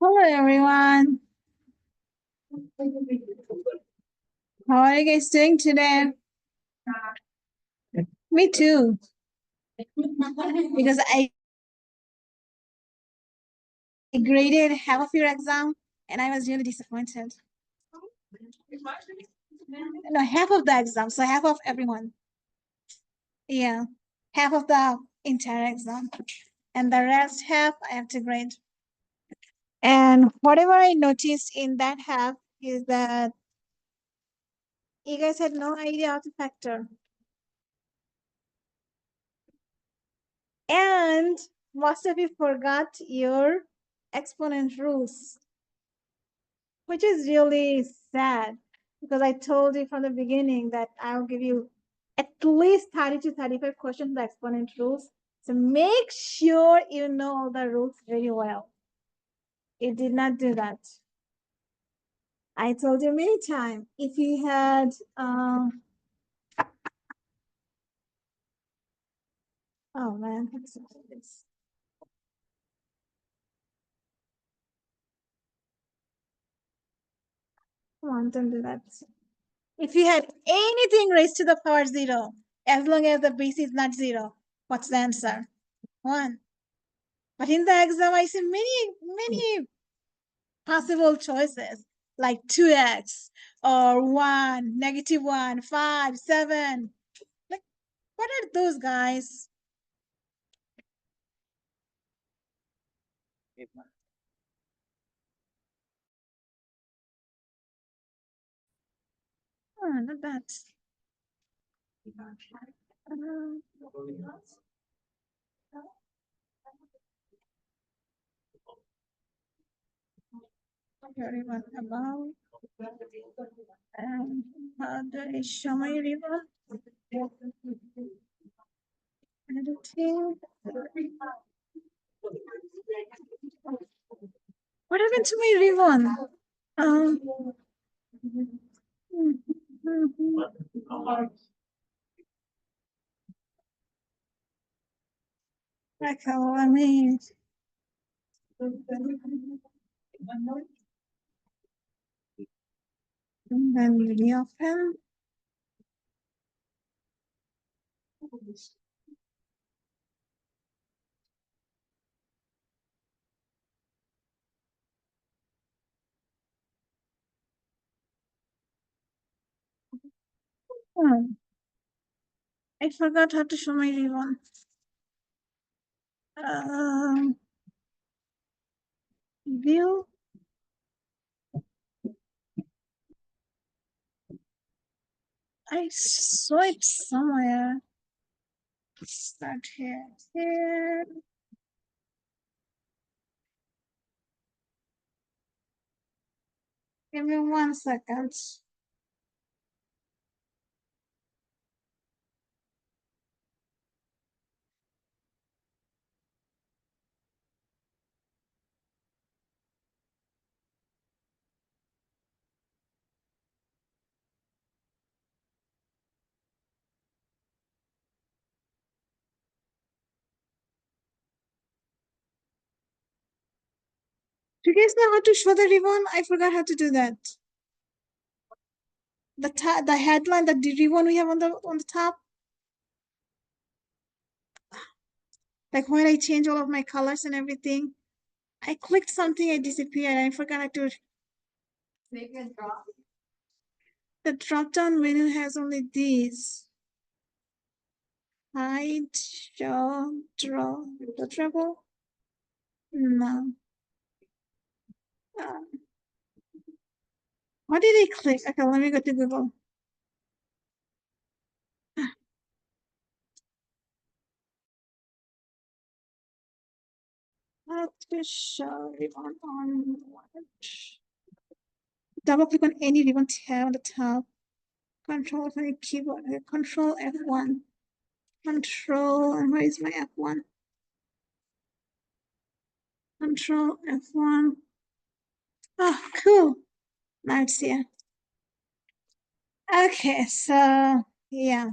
Hello everyone. How are you guys doing today? Me too. Because I graded half of your exam and I was really disappointed. No, half of the exam, so half of everyone. Yeah, half of the entire exam. And the rest half I have to grade. And whatever I noticed in that half is that you guys had no idea how to factor. And most of you forgot your exponent rules, which is really sad because I told you from the beginning that I'll give you at least 30 to 35 questions on the exponent rules. So make sure you know all the rules very well. It did not do that. I told you many times, if you had oh man, what's this? Come on, don't do that. If you had anything raised to the power 0, as long as the base is not 0, what's the answer? 1. But in the exam, I see many possible choices, like 2x or 1, -1, 5, 7. Like, what are those, guys? Oh, not bad. Everyone about how do I show my ribbon? Editing. What happened to my ribbon? Okay, let me. And then reopen. Oh, I forgot how to show my ribbon. View. I saw it somewhere. Start here. Here. Give me 1 second. Do you guys know how to show the ribbon? I forgot how to do that. The headline, the ribbon we have on the top. Like when I change all of my colors and everything, I clicked something, it disappeared. I forgot how to. The drop-down menu has only these. Hide, show, draw, the treble. No. What did I click? Okay, let me go to Google. How to show ribbon on watch. Double click on any ribbon tab on the top. Control on your keyboard. Control F1. Control, and where is my F1? Control F1. Oh, cool. Now it's here. Okay, so yeah.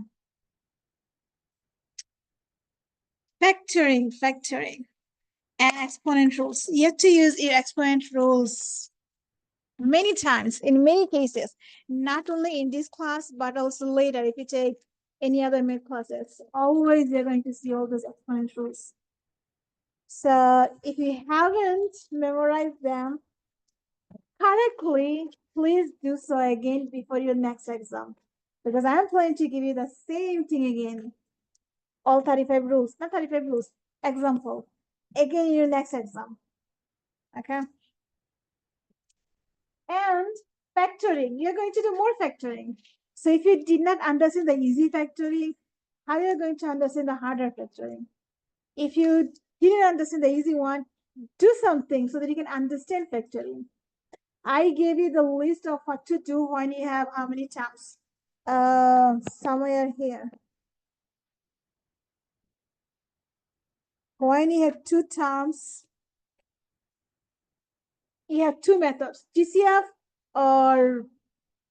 Factoring. and exponent rules. You have to use your exponent rules many times, in many cases, not only in this class, but also later if you take any other math classes. Always you're going to see all those exponent rules. So if you haven't memorized them correctly, please do so again before your next exam. Because I'm planning to give you the same thing again. All 35 rules, not 35 rules, example. Again in your next exam. Okay? And factoring, you're going to do more factoring. So if you did not understand the easy factoring, how are you going to understand the harder factoring? If you didn't understand the easy one, do something so that you can understand factoring. I gave you the list of what to do when you have how many terms. Somewhere here. When you have two terms, you have two methods, DCF or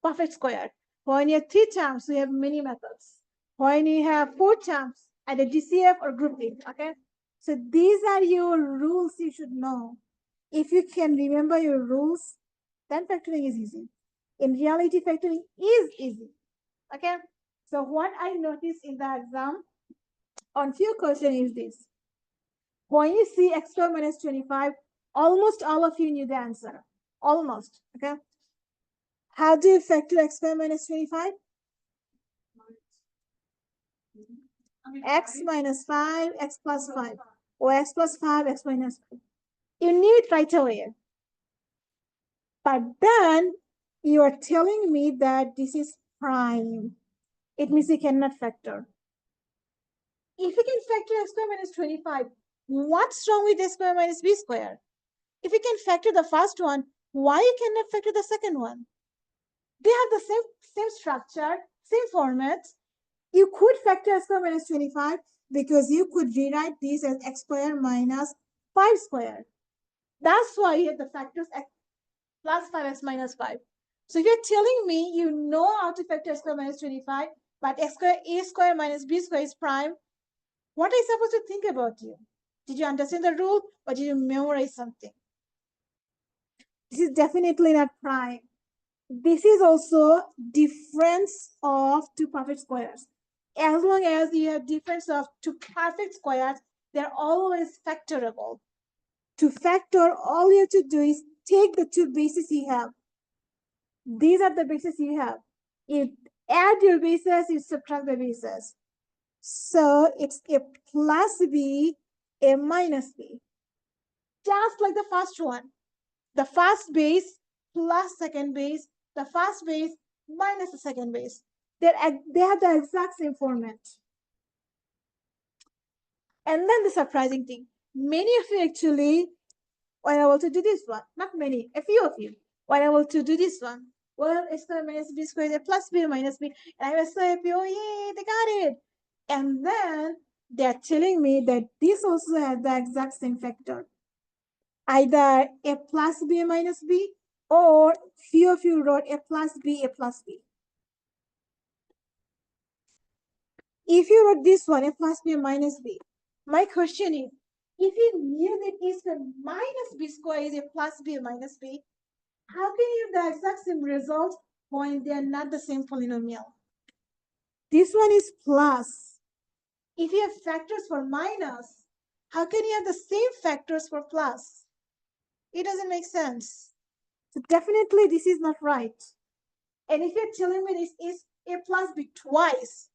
perfect square. When you have three terms, we have many methods. When you have four terms, either DCF or grouping, okay? So these are your rules you should know. If you can remember your rules, then factoring is easy. In reality, factoring is easy, okay? So what I noticed in the exam on few questions is this. When you see x squared minus 25, almost all of you knew the answer. Almost, okay? How do you factor x squared minus 25? X minus 5, x plus 5, or x plus 5, x minus 5. You knew it right away. But then you are telling me that this is prime. It means you cannot factor. If you can factor x squared minus 25, what's wrong with x squared minus b squared? If you can factor the first one, why you cannot factor the second one? They have the same structure, same format. You could factor x squared minus 25 because you could rewrite this as x squared minus 5 squared. That's why you have the factors x plus 5x minus 5. So if you're telling me you know how to factor x squared minus 25, but x squared a squared minus b squared is prime, what are you supposed to think about you? Did you understand the rule or did you memorize something? This is definitely not prime. This is also difference of two perfect squares. As long as you have difference of two perfect squares, they're always factorable. To factor, all you have to do is take the two bases you have. These are the bases you have. You add your bases, you subtract the bases. So it's a plus b, a minus b. Just like the first one. The first base plus second base, the first base minus the second base. They have the exact same format. And then the surprising thing, many of you actually were able to do this one. Not many, a few of you were able to do this one. Well, a square minus b squared, a plus b minus b. And I was so happy, oh yay, they got it. And then they're telling me that this also has the exact same factor. Either a plus b, a minus b, or few of you wrote a plus b, a plus b. If you wrote this one, a plus b, a minus b, my question is, if you knew that a squared minus b squared is a plus b, a minus b, how can you have the exact same result when they are not the same polynomial? This one is plus. If you have factors for minus, how can you have the same factors for plus? It doesn't make sense. So definitely this is not right. And if you're telling me this is a plus b twice,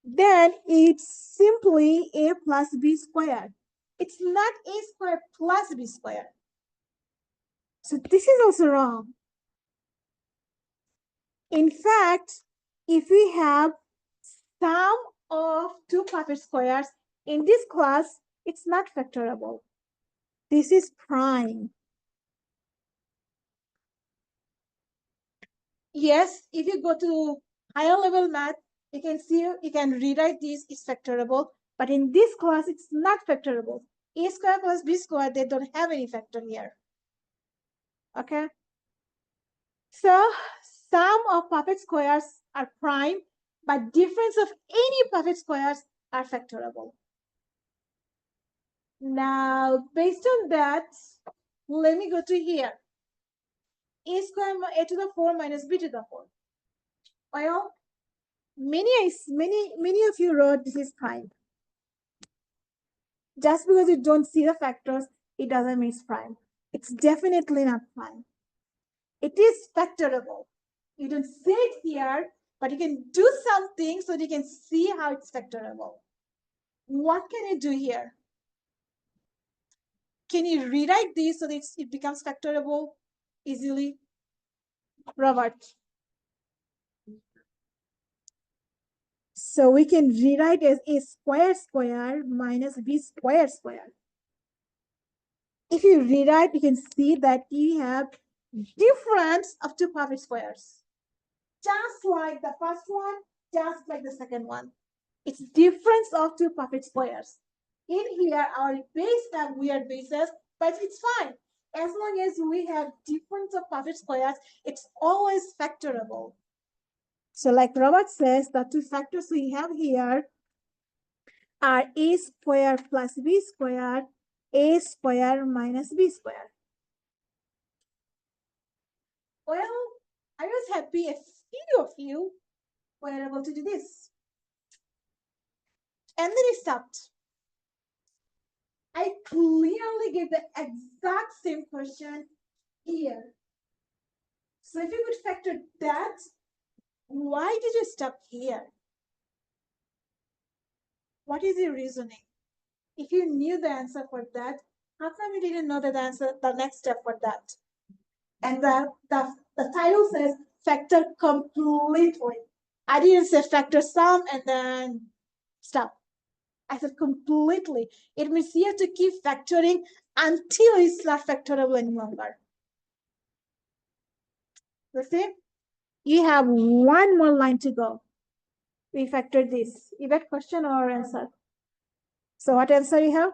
then it's simply a plus b squared. It's not a squared plus b squared. So this is also wrong. In fact, if we have sum of two perfect squares in this class, it's not factorable. This is prime. Yes, if you go to higher level math, you can see, you can rewrite this is factorable, but in this class, it's not factorable. A squared plus b squared, they don't have any factor here. Okay. So sum of perfect squares are prime, but difference of any perfect squares are factorable. Now, based on that, let me go to here. A square a to the 4 minus b to the 4. Well, many of you wrote this is prime. Just because you don't see the factors, it doesn't mean it's prime. It's definitely not prime. It is factorable. You don't see it here, but you can do something so that you can see how it's factorable. What can you do here? Can you rewrite this so that it becomes factorable easily? Robert. So we can rewrite as a square square minus b square square. If you rewrite, you can see that you have difference of two perfect squares. Just like the first one, just like the second one. It's difference of two perfect squares. In here, our base have weird bases, but it's fine. As long as we have difference of perfect squares, it's always factorable. So like Robert says, the two factors we have here are a square plus b square, a square minus b square. Well, I was happy a few of you were able to do this. And then it stopped. I clearly gave the exact same question here. So if you could factor that, why did you stop here? What is your reasoning? If you knew the answer for that, how come you didn't know the answer, the next step for that? And the title says factor completely. I didn't say factor sum and then stop. I said completely. It means you have to keep factoring until it's not factorable any longer. You see? You have one more line to go. We factor this. You got question or answer? So what answer you have?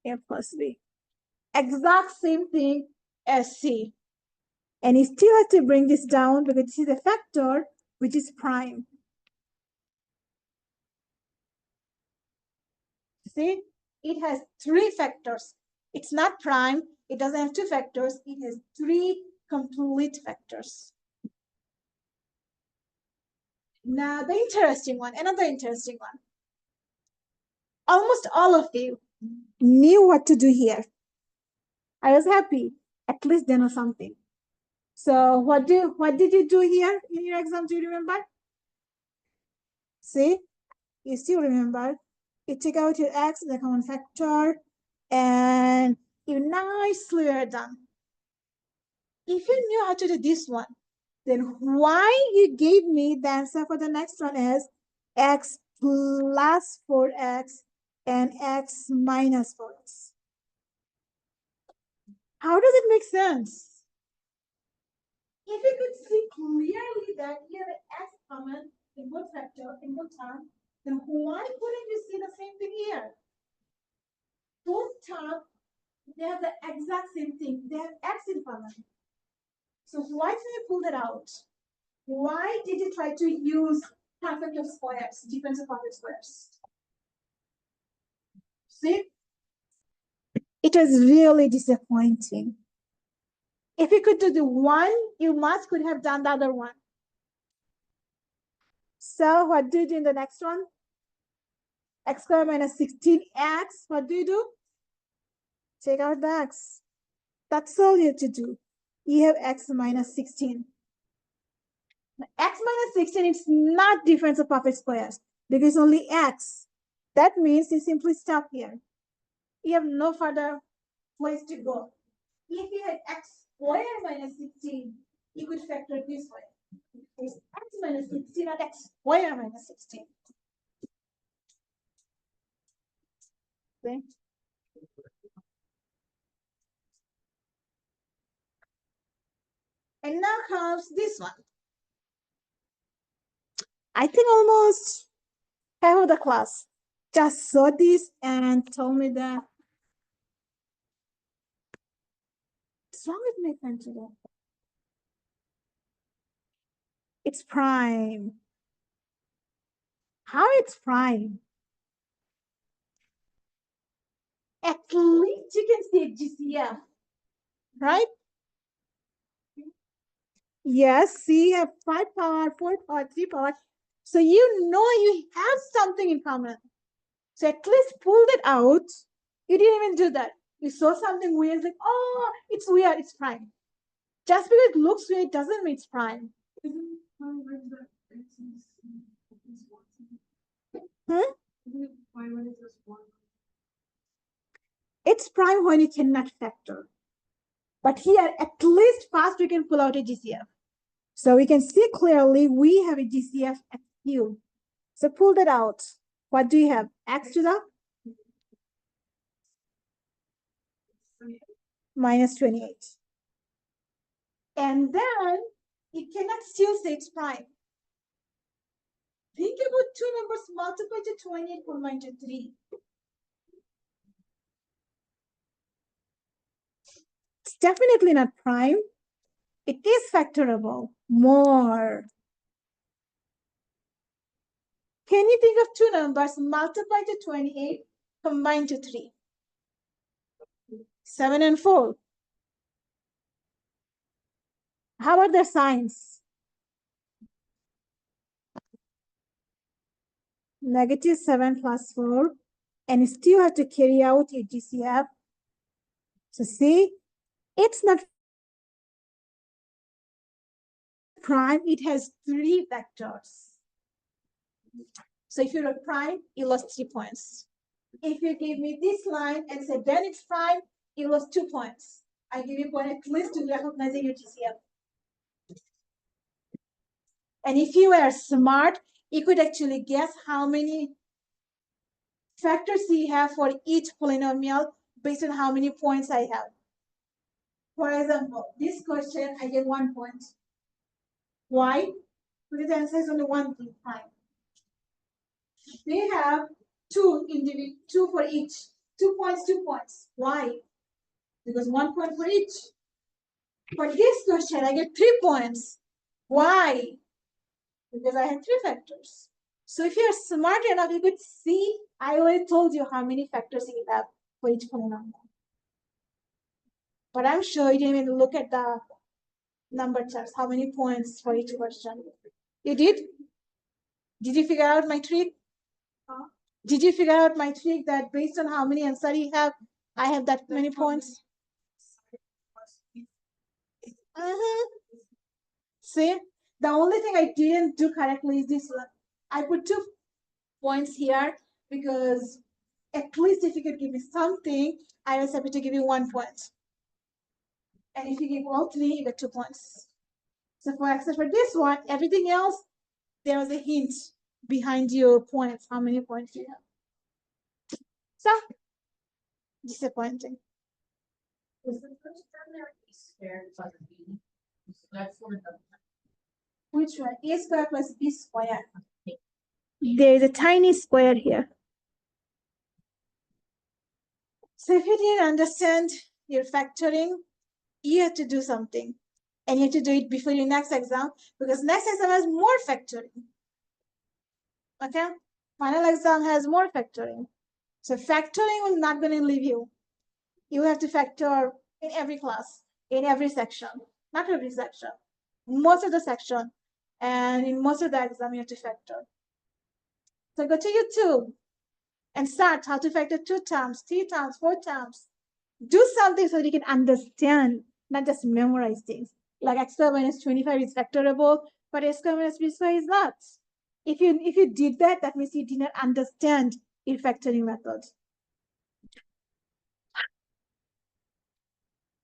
A plus B. Exact same thing as C. And you still have to bring this down because this is a factor which is prime. See, it has three factors. It's not prime. It doesn't have two factors. It has three complete factors. Now, the interesting one, another interesting one. Almost all of you knew what to do here. I was happy. At least they know something. So what did you do here in your exam? Do you remember? See, you still remember. You take out your x, the common factor, and you nicely are done. If you knew how to do this one, then why you gave me the answer for the next one is x plus 4x and x minus 4x. How does it make sense? If you could see clearly that you have an x common in both factor, in both term, then why couldn't you see the same thing here? Both terms, they have the exact same thing. They have x in common. So why did you pull that out? Why did you try to use perfect of squares, difference of perfect squares? See? It was really disappointing. If you could do the one, you must could have done the other one. So what do you do in the next one? X squared minus 16x. What do you do? Take out the x. That's all you have to do. You have x minus 16. X minus 16 is not difference of perfect squares because it's only x. That means you simply stop here. You have no further place to go. If you had x squared minus 16, you could factor this way. It's x minus 16 not x squared minus 16. Okay. And now comes this one. I think almost half of the class just saw this and told me that what's wrong with my pen today? It's prime. How it's prime? At least you can see GCF, right? Yes, C have 5 power, 4 power, 3 power. So you know you have something in common. So at least pull that out. You didn't even do that. You saw something weird, like, oh, it's weird, it's prime. Just because it looks weird doesn't mean it's prime. Hmm? It's prime when you cannot factor. But here, at least first we can pull out a GCF. So we can see clearly we have a GCF at Q. So pull that out. What do you have? X to the minus 28. And then you cannot still say it's prime. Think about two numbers multiplied to 28 combined to 3. It's definitely not prime. It is factorable. More. Can you think of two numbers multiplied to 28 combined to 3? 7 and 4. How about their signs? Negative 7 plus 4. And you still have to carry out your GCF. So see, it's not prime. It has 3 vectors. So if you're a prime, you lost 3 points. If you give me this line and say then it's prime, you lost 2 points. I give you point at least to recognizing your GCF. And if you were smart, you could actually guess how many factors you have for each polynomial based on how many points I have. For example, this question, I get 1 point. Why? Because the answer is only one thing, prime. They have two for each. 2 points, 2 points. Why? Because 1 point for each. For this question, I get 3 points. Why? Because I have 3 factors. So if you're smart enough, you could see, I already told you how many factors you have for each polynomial. But I'm sure you didn't even look at the number charts, how many points for each question. You did? Did you figure out my trick? Did you figure out my trick that based on how many answers you have, I have that many points? See, the only thing I didn't do correctly is this one. I put 2 points here because at least if you could give me something, I was happy to give you 1 point. And if you give all 3, you get 2 points. So for except for this one, everything else, there was a hint behind your points, how many points you have. So, disappointing. Is the first term there a squared plus b? That's one of them. Which one? A squared plus b squared. There is a tiny square here. So if you didn't understand your factoring, you have to do something. And you have to do it before your next exam, because next exam has more factoring. Okay? Final exam has more factoring. So factoring will not going to leave you. You have to factor in every class, in every section. Not every section. Most of the section. And in most of the exam, you have to factor. So go to YouTube and start how to factor 2 terms, 3 terms, 4 terms. Do something so that you can understand, not just memorize things. Like x squared minus 25 is factorable, but a squared minus b squared is not. If you did that, that means you did not understand your factoring method.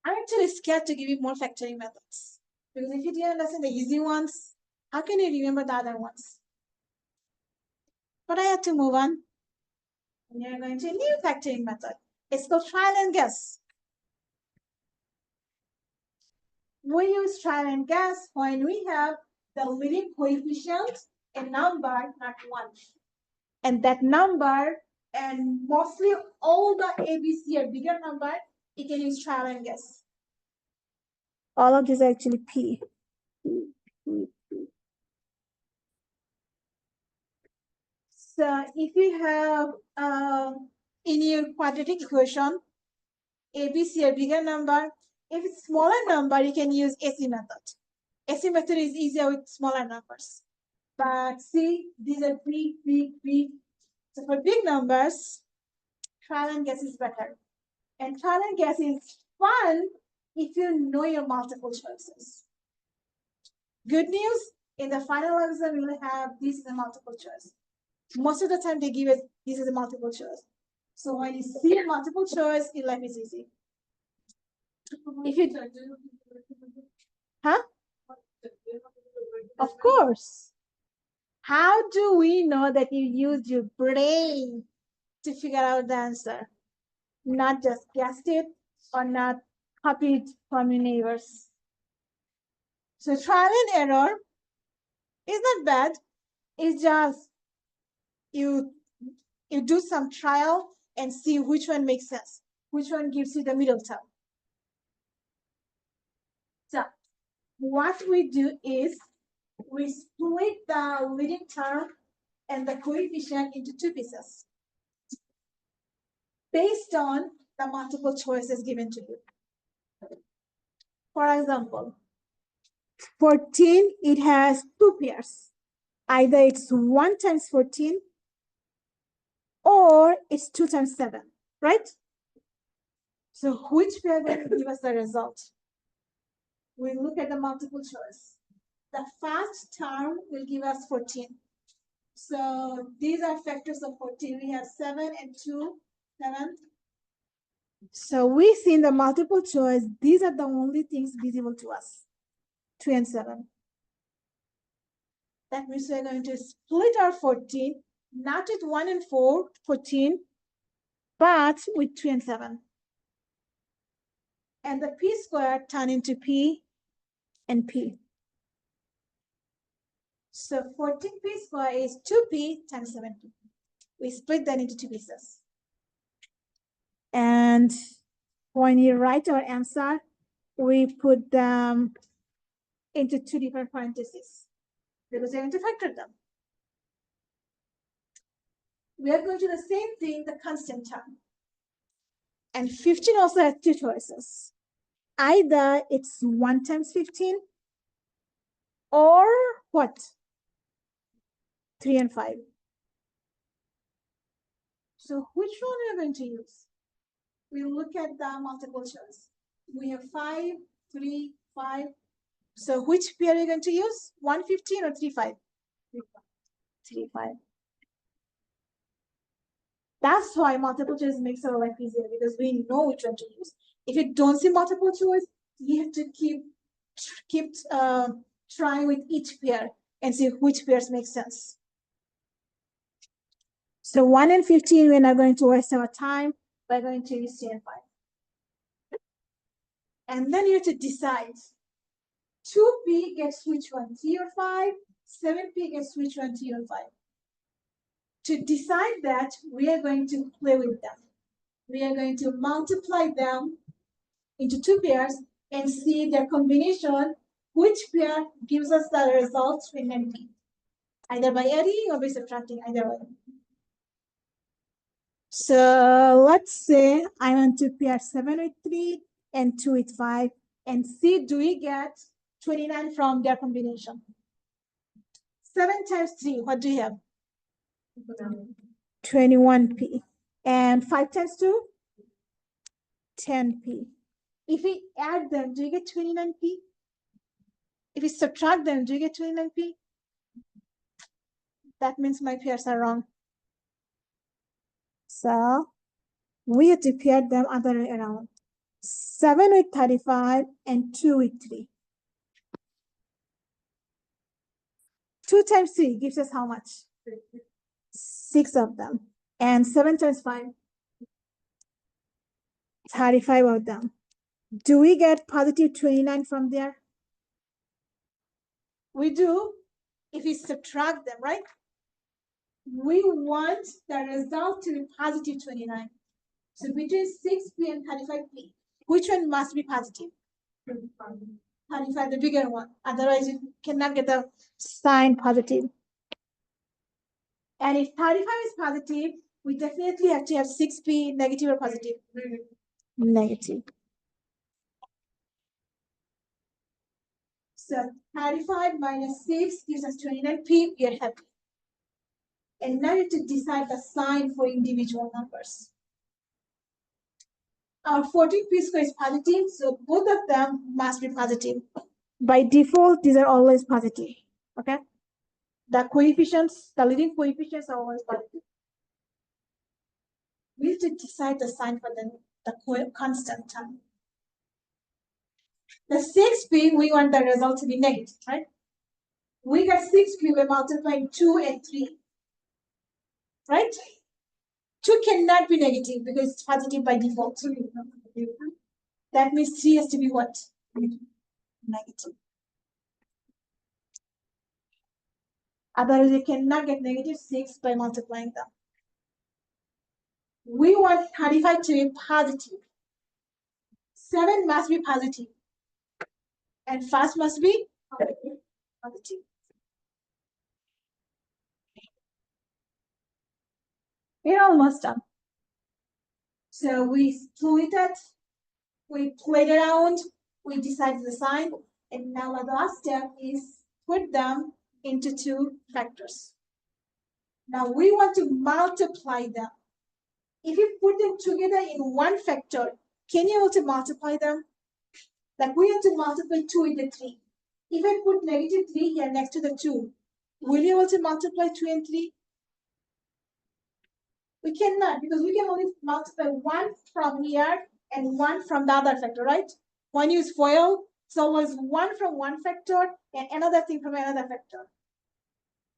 I'm actually scared to give you more factoring methods. Because if you didn't understand the easy ones, how can you remember the other ones? But I have to move on. And you're going to a new factoring method. It's called trial and guess. We use trial and guess when we have the leading coefficient, a number, not one. And that number, and mostly all the ABC or bigger number, you can use trial and guess. All of these are actually P. So if you have in your quadratic equation, A, B, C are bigger number. If it's smaller number, you can use AC method. AC method is easier with smaller numbers. But see, these are big, big, big. So for big numbers, trial and guess is better. And trial and guess is fun if you know your multiple choices. Good news, in the final exam, you will have this is a multiple choice. Most of the time they give us this is a multiple choice. So when you see a multiple choice, your life is easy. If you Of course. How do we know that you used your brain to figure out the answer? Not just guessed it or not copied from your neighbors. So trial and error is not bad. It's just you do some trial and see which one makes sense, which one gives you the middle term. So what we do is we split the leading term and the coefficient into two pieces based on the multiple choices given to you. For example, 14, it has two pairs. Either it's 1 times 14 or it's 2 times 7, right? So which pair will give us the result? We look at the multiple choice. The first term will give us 14. So these are factors of 14. We have 7 and 2, 7. So we see in the multiple choice, these are the only things visible to us, 2 and 7. That means we're going to split our 14, not with 1 and 4, 14, but with 2 and 7. And the p squared turn into p and p. So 14p squared is 2p times 7p. We split that into two pieces. And when you write our answer, we put them into two different parentheses because we're going to factor them. We are going to do the same thing, the constant term. And 15 also has two choices. Either it's 1 times 15 or what? 3 and 5. So which one are we going to use? We look at the multiple choice. We have 5, 3, 5. So which pair are you going to use? 115 or 3, 5? 3, 5. That's why multiple choice makes our life easier because we know which one to use. If you don't see multiple choice, you have to keep trying with each pair and see which pairs make sense. So 1 and 15, we're not going to waste our time. We're going to use 3 and 5. And then you have to decide. 2p gets which one, 3 or 5? 7p gets which one, 3 or 5? To decide that, we are going to play with them. We are going to multiply them into two pairs and see their combination, which pair gives us the result 3 and p, either by adding or by subtracting, either way. So let's say I want to pair 7 with 3 and 2 with 5 and see do we get 29 from their combination. 7 times 3, what do you have? 21p. And 5 times 2? 10p. If we add them, do you get 29p? If we subtract them, do you get 29p? That means my pairs are wrong. So we have to pair them other way around. 7 with 35 and 2 with 3. 2 times 3 gives us how much? 6 of them. And 7 times 5? 35 of them. Do we get positive 29 from there? We do if we subtract them, right? We want the result to be positive 29. So between 6p and 35p, which one must be positive? 35, the bigger one. Otherwise, you cannot get the sign positive. And if 35 is positive, we definitely have to have 6p negative or positive? Negative. So 35 minus 6 gives us 29p. We are happy. And now you have to decide the sign for individual numbers. Our 14p square is positive, so both of them must be positive. By default, these are always positive. Okay? The coefficients, the leading coefficients are always positive. We have to decide the sign for the constant term. The 6p, we want the result to be negative, right? We got 6p by multiplying 2 and 3. Right? 2 cannot be negative because it's positive by default. That means 3 has to be what? Negative. Otherwise, you cannot get negative 6 by multiplying them. We want 35 to be positive. 7 must be positive. And 5 must be positive. We're almost done. So we split it, we played around, we decided the sign, and now the last step is put them into 2 factors. Now we want to multiply them. If you put them together in 1 factor, can you also multiply them? Like we have to multiply 2 with the 3. If I put negative 3 here next to the 2, will you also multiply 2 and 3? We cannot, because we can only multiply 1 from here and 1 from the other factor, right? When you use FOIL, it's always 1 from 1 factor and another thing from another factor.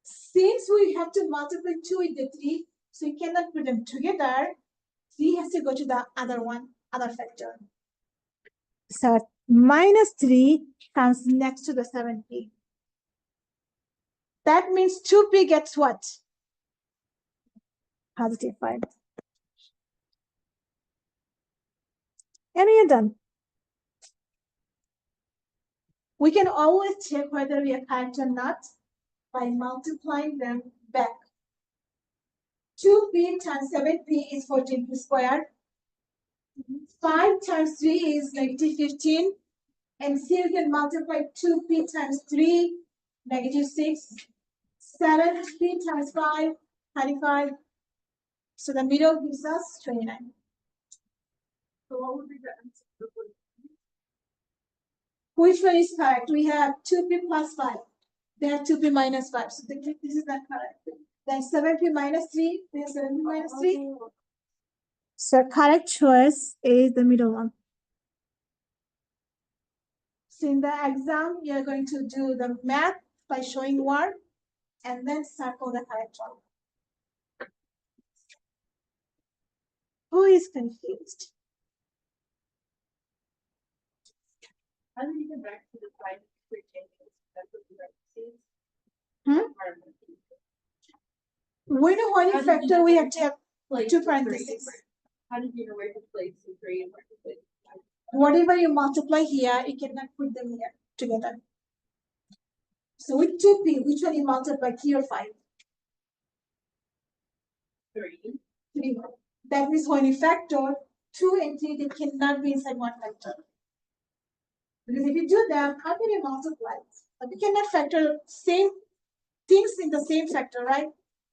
Since we have to multiply 2 with the 3, so you cannot put them together, 3 has to go to the other factor. So minus 3 comes next to the 7p. That means 2p gets what? Positive 5. And we are done. We can always check whether we are correct or not by multiplying them back. 2p times 7p is 14p squared. 5 times 3 is negative 15. And here we can multiply 2p times 3, negative 6. 7p times 5, 35. So the middle gives us 29. So what would be the answer? Which one is correct? We have 2p plus 5. They have 2p minus 5. So this is not correct. Then 7p minus 3. We have 7p minus 3. So correct choice is the middle one. So in the exam, you're going to do the math by showing one and then circle the correct one. Who is confused? How do you get back to the 5 changes? That's what we like to see. We know one factor we have to have 2 parentheses. How did you know where to place the 3 and where to place the 5? Whatever you multiply here, you cannot put them here together. So with 2p, which one you multiply, 3 or 5? 3. 3. That means when you factor 2 and 3, they cannot be inside one factor. Because if you do that, how can you multiply? But you cannot factor same things in the same factor, right?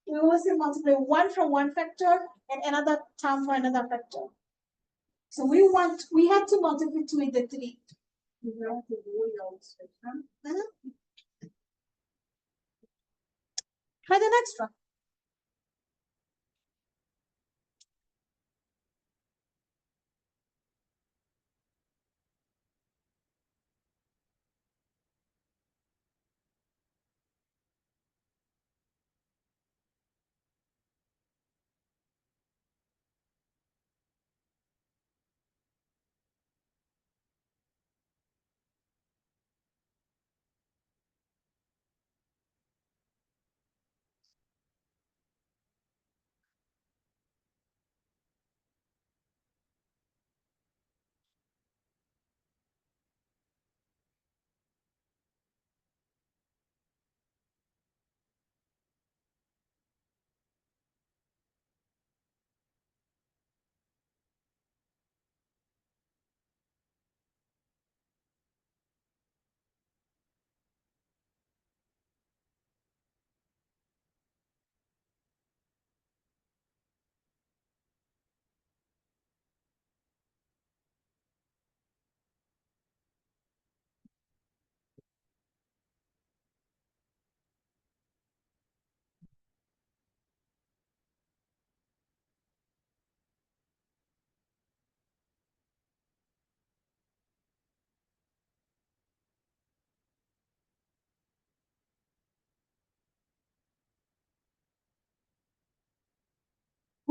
We always multiply 1 from one factor and another term for another factor. So we have to multiply 2 with the 3. Try the next one.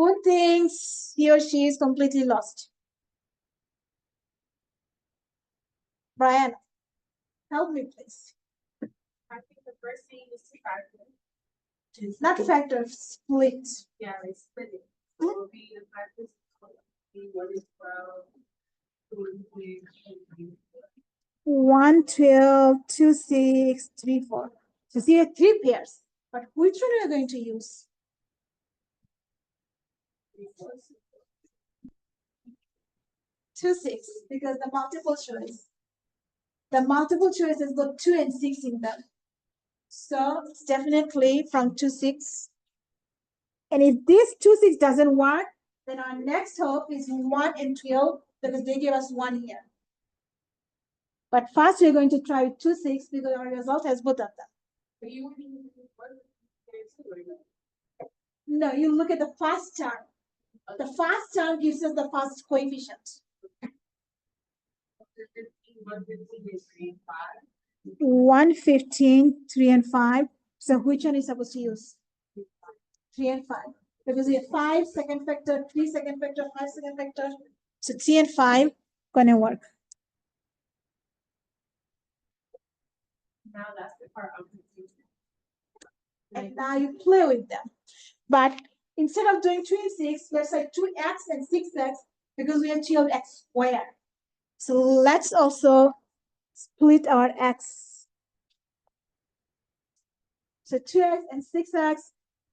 Who thinks he or she is completely lost? Brian, help me, please. I think the first thing is to factor. Not factor, split. Yeah, like split it. So it will be the factors. 1, 12, 2, 6, 3, 4. So see, we have 3 pairs. But which one are we going to use? 2, 6, because the multiple choice. The multiple choice has got 2 and 6 in them. So it's definitely from 2, 6. And if this 2, 6 doesn't work, then our next hope is 1 and 12 because they gave us 1 here. But first we're going to try 2, 6 because our result has both of them. No, you look at the first term. The first term gives us the first coefficient. 115, 3 and 5. So which one is supposed to use? 3 and 5. Because we have 5 second factor, 3 second factor, 5 second factor. So 3 and 5 gonna work. Now that's the part I'm confused. And now you play with them. But instead of doing 2 and 6, let's say 2x and 6x because we have 12x squared. So let's also split our x. So 2x and 6x.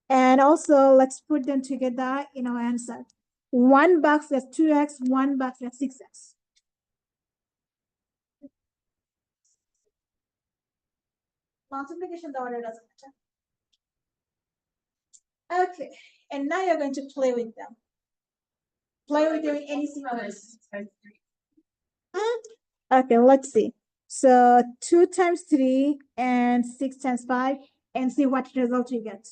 And also let's put them together in our answer. 1 box has 2x, 1 box has 6x. Multiplication, the order doesn't matter. Okay, and now you're going to play with them. Play with them in any sequence. Okay, let's see. So 2 times 3 and 6 times 5 and see what result you get.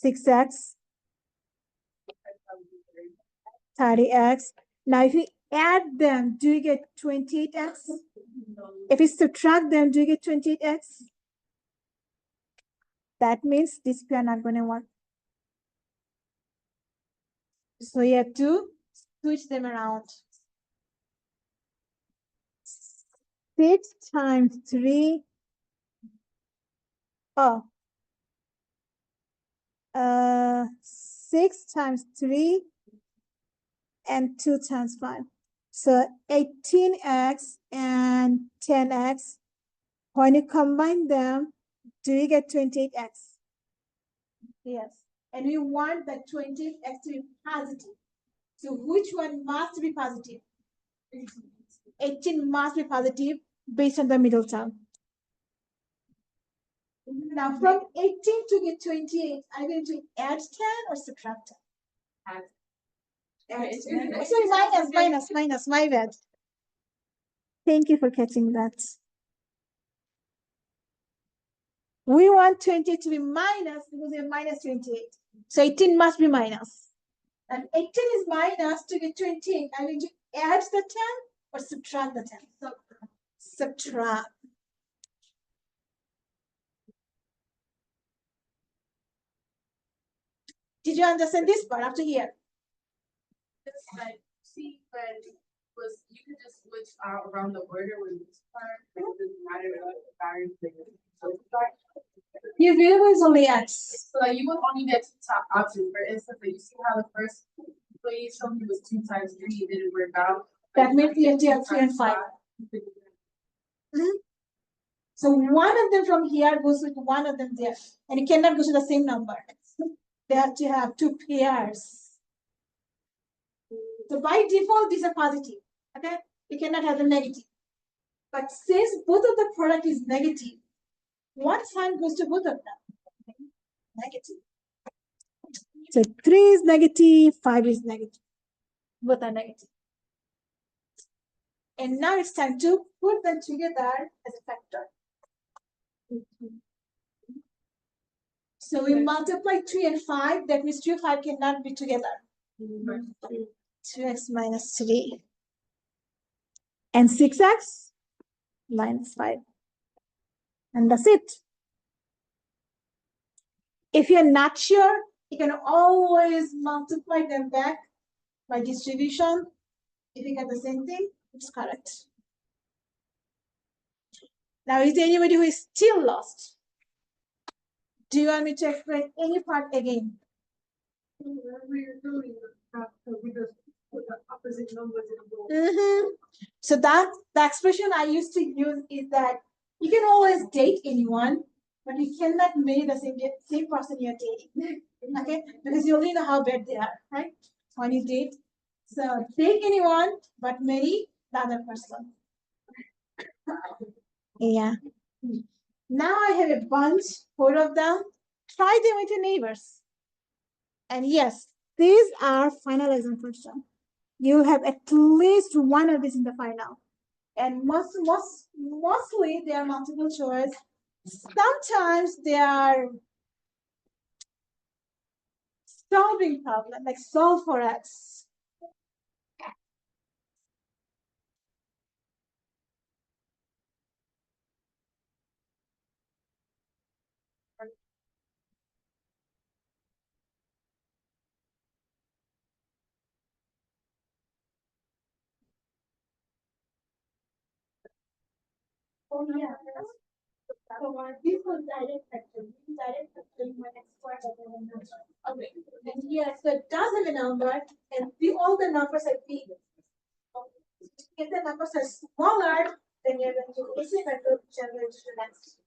6x, 30x. Now if you add them, do you get 28x? If you subtract them, do you get 28x? That means this pair not going to work. So you have to switch them around. 6 times 3. Oh. 6 times 3 and 2 times 5. So 18x and 10x. When you combine them, do you get 28x? Yes. And we want that 28x to be positive. So which one must be positive? 18 must be positive based on the middle term. Now from 18 to get 28, are you going to add 10 or subtract 10? Add. Sorry, minus, my bad. Thank you for catching that. We want 28 to be minus because we have minus 28. So 18 must be minus. And 18 is minus to get 28. I'm going to add the 10 or subtract the 10? Subtract. Did you understand this part after here? It's like, see, but was you could just switch around the order with this part. It doesn't matter what the variance is. Your variable is only x. So like you would only get to the top option. For instance, like you see how the first equation showed me was 2 times 3, it didn't work out. That means you have to have 3 and 5. So one of them from here goes with one of them there. And it cannot go to the same number. They have to have 2 pairs. So by default, these are positive. Okay? You cannot have the negative. But since both of the product is negative, what sign goes to both of them? Negative. So 3 is negative, 5 is negative. Both are negative. And now it's time to put them together as a factor. So we multiply 3 and 5, that means 2 and 5 cannot be together. 2x minus 3. And 6x minus 5. And that's it. If you're not sure, you can always multiply them back by distribution. If you get the same thing, it's correct. Now, is there anybody who is still lost? Do you want me to explain any part again? So that the expression I used to use is that you can always date anyone, but you cannot marry the same person you're dating. Okay, because you only know how bad they are, right? When you date, so date anyone, but marry the other person. Yeah. Now I have a bunch, 4 of them. Try them with your neighbors. And yes, these are final exam questions. You have at least one of these in the final. And mostly they are multiple choice. Sometimes they are solving problem, like solve for X. Oh yeah. So this was direct factoring. Direct factoring when X squared over number. Okay. And here, so it does have a number, and all the numbers are big. If the numbers are smaller, then you're going to easily control generate to the next.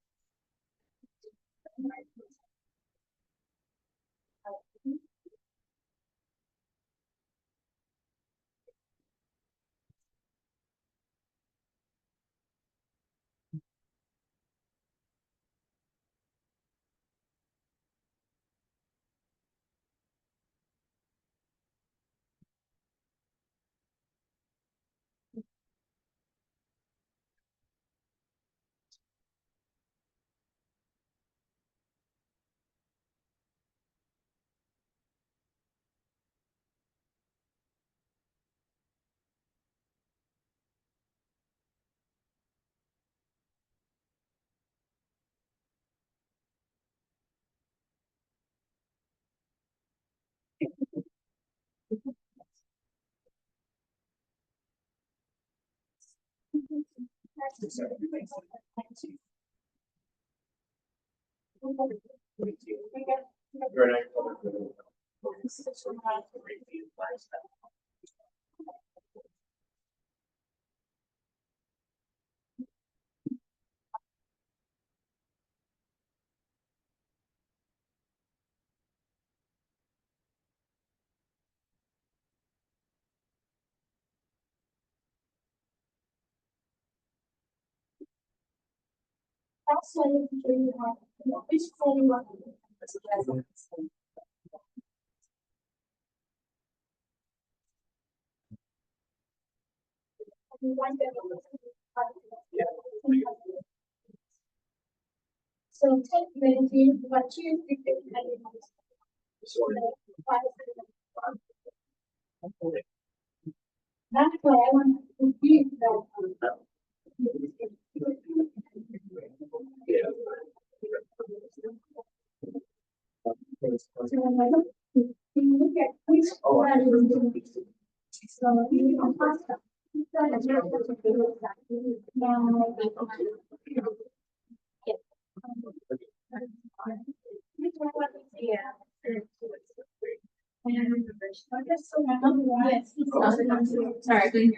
That's why you have which formula. So take the what you think that's why I want to be that. So when I look at which one so you can pass that. Sorry.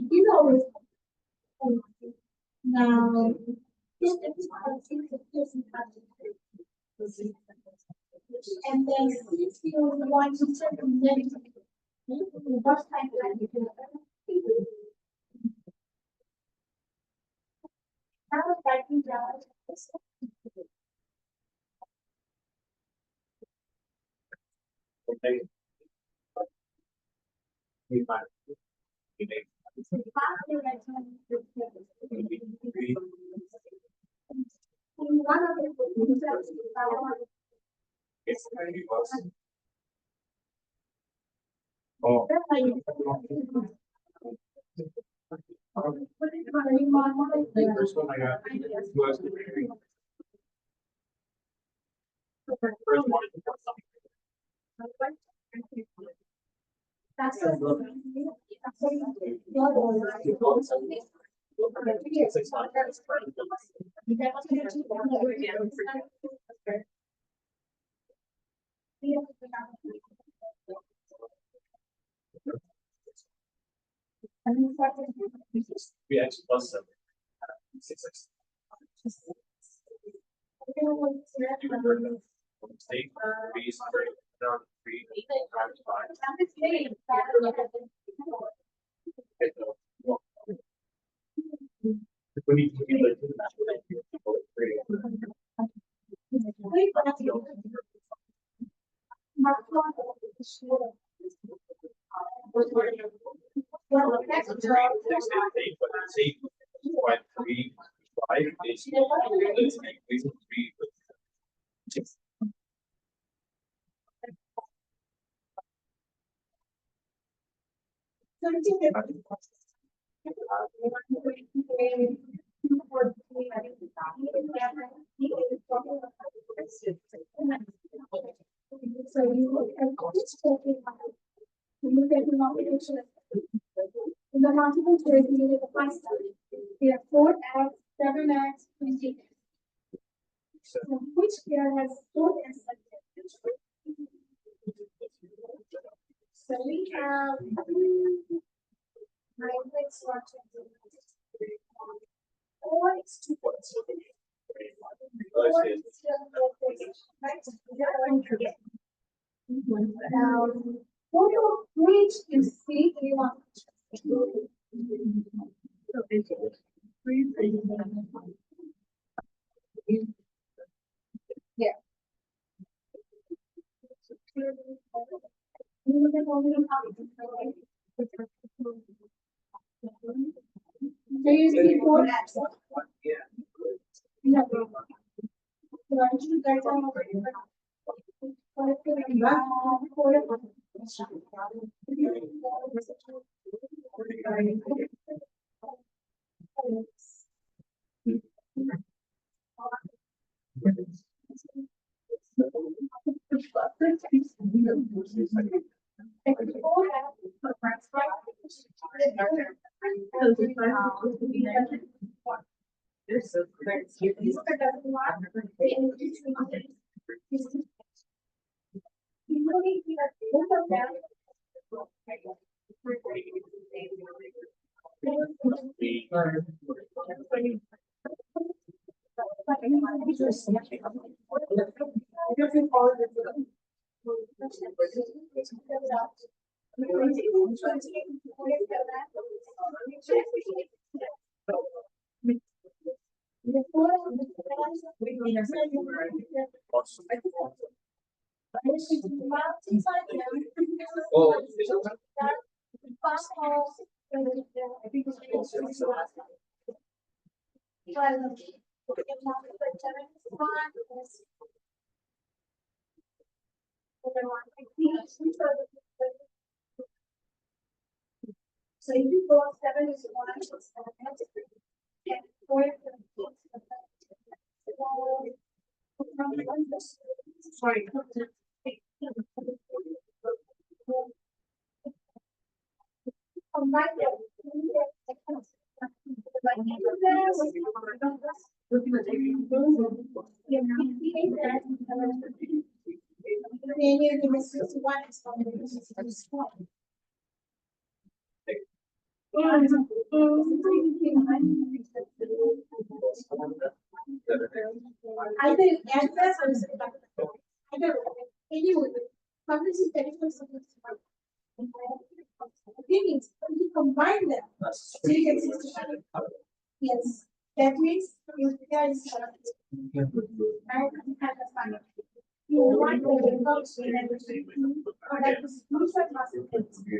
He's always now. And then if you want to circumvent the first time that you do it, how that you Oh. First one I got was the first one. We actually plus 7. 6. State, 3, down 3, 5. We need to be like So you look at the multiplication in the multiple choice, you get the plus sign. We have 4x, 7x, 20x. So which pair has 4x? So we have 9 x 4 x 2. Which you see you want. Yeah. So you see 4 x. Yeah. So if you go 7 is 1, it's 7, and 4 is 4. Sorry. Combine I think address or anyway, public is means you combine them. So you get 65. Yes, that means you guys you want the function and or like the solution must be.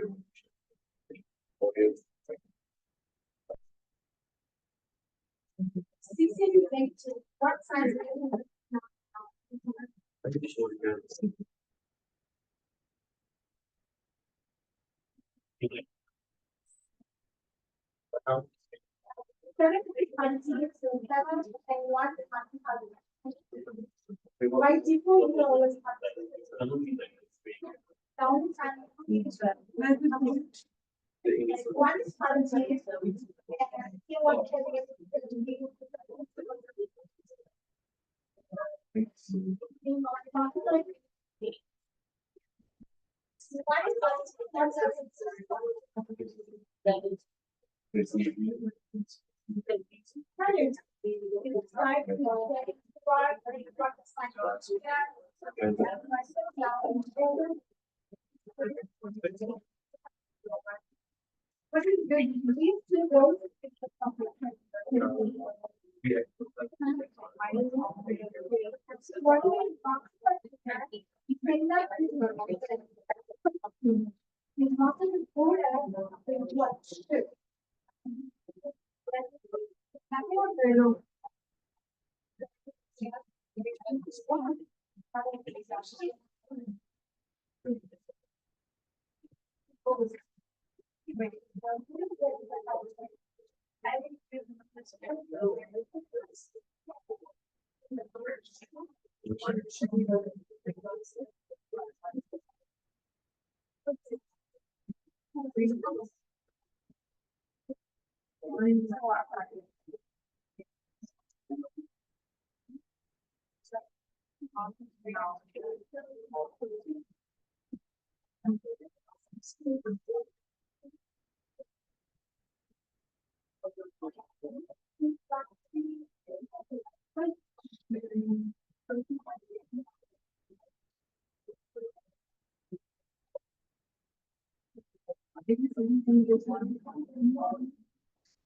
CC link to what size? By default, you always have down one is currency, and you want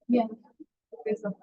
yeah. It's like,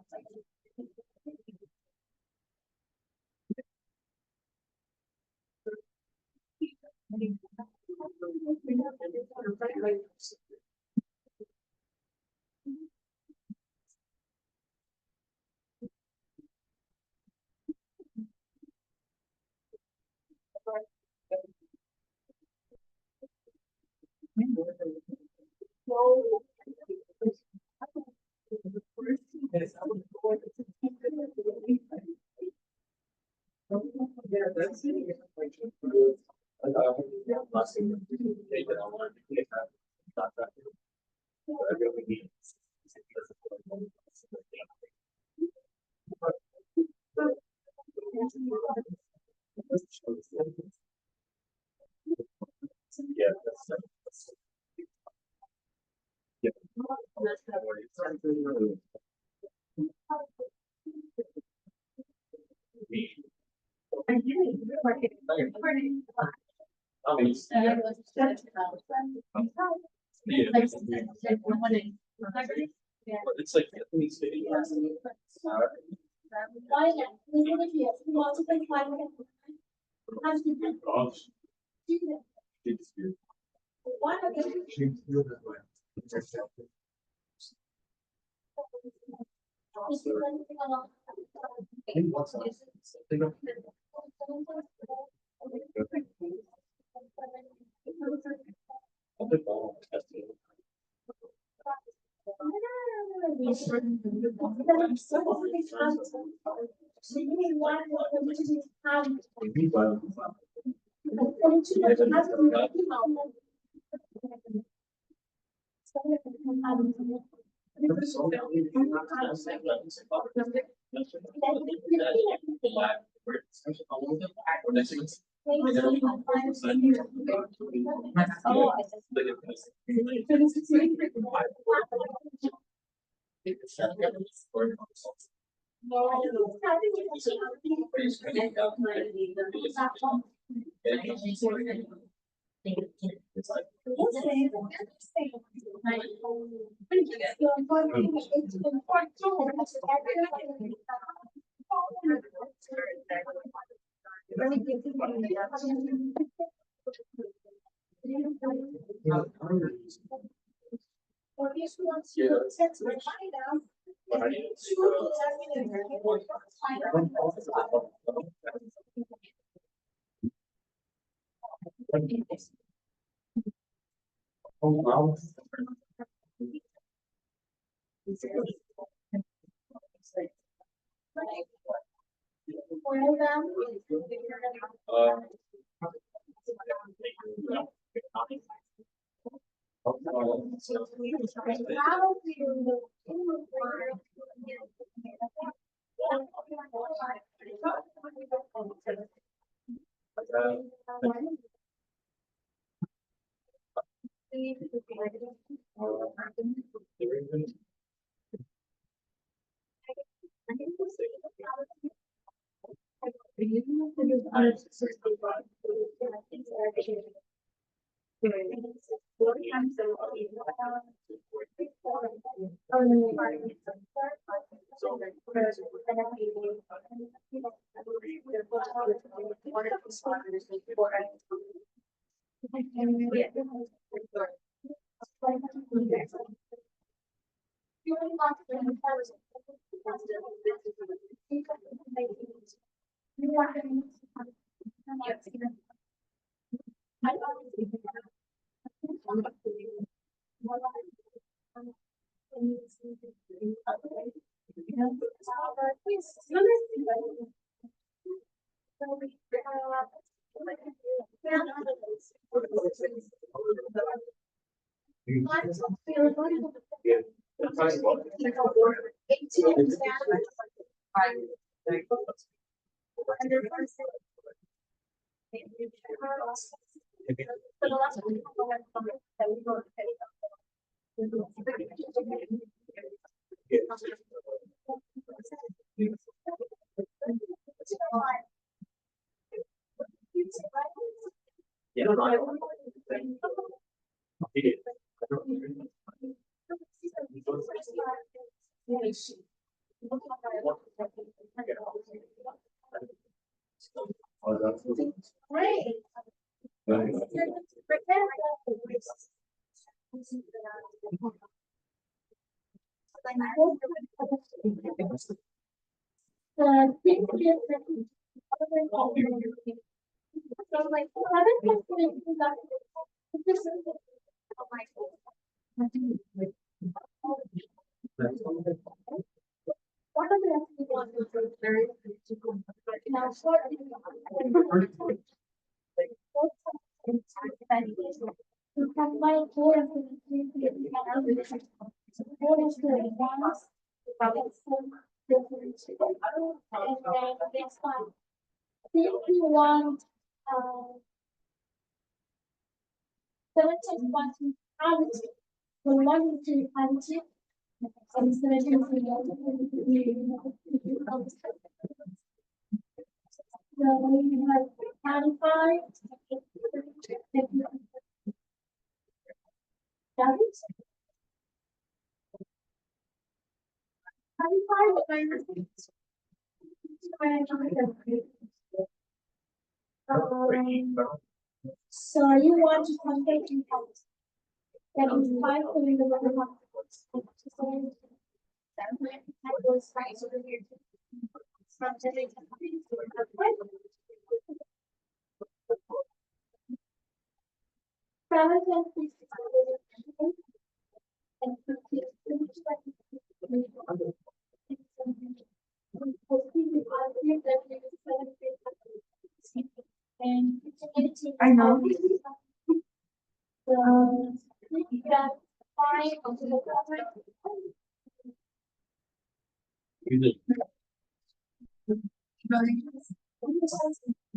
I know.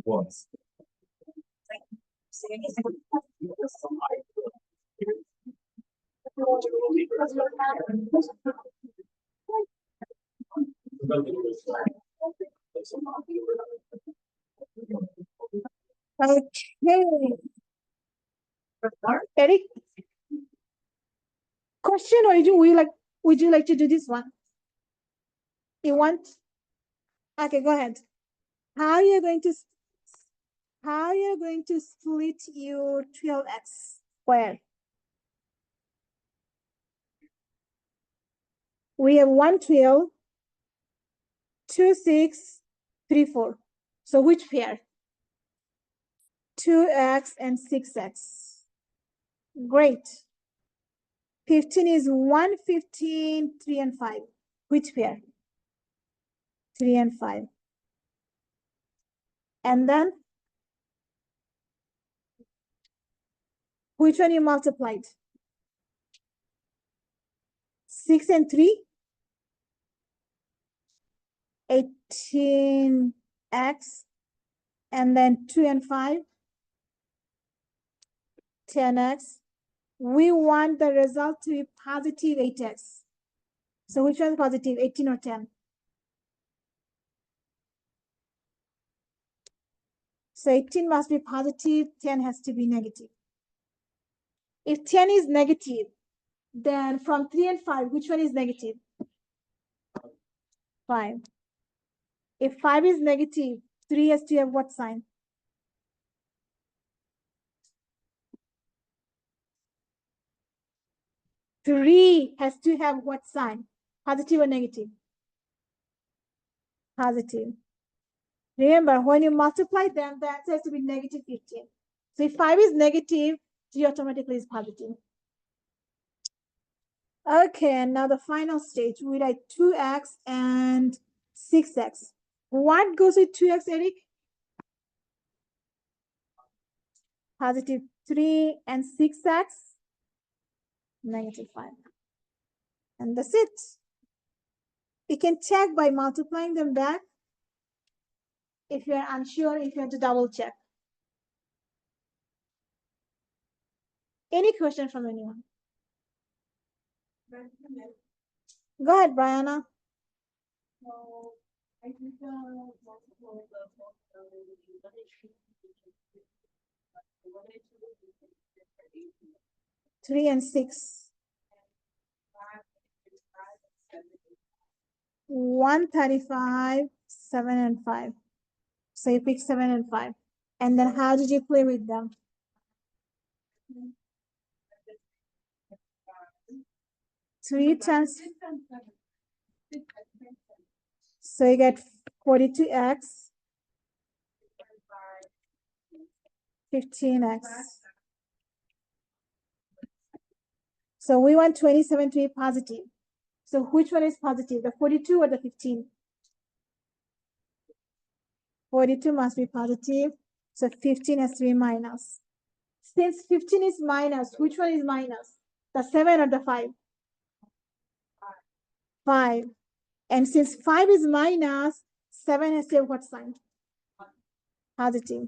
Was. Okay. Eric, question, or would you like to do this one? You want? Okay, go ahead. How are you going to split your 12x squared? We have 112, 2, 6, 3, 4. So which pair? 2x and 6x. Great. 15 is 1, 15, 3 and 5. Which pair? 3 and 5. And then which one you multiplied? 6 and 3? 18x. And then 2 and 5? 10x. We want the result to be positive 8x. So which one is positive, 18 or 10? So 18 must be positive, 10 has to be negative. If 10 is negative, then from 3 and 5, which one is negative? 5. If 5 is negative, 3 has to have what sign? Three has to have what sign? Positive or negative? Positive. Remember, when you multiply them, the answer has to be negative 15. So if 5 is negative, 3 automatically is positive. Okay, and now the final stage, we write 2x and 6x. What goes with 2x, Eric? Positive 3 and 6x, negative 5. And that's it. You can check by multiplying them back. If you're unsure, if you have to double check. Any question from anyone? Go ahead, Brianna. I think multiple the 3 and 6. 135, 7 and 5. So you pick 7 and 5. And then how did you play with them? Three times. So you get 42x, 15x. So we want 27 to be positive. So which one is positive, the 42 or the 15? 42 must be positive, so 15 has to be minus. Since 15 is minus, which one is minus? The 7 or the 5? 5. And since 5 is minus, 7 has to have what sign? Positive.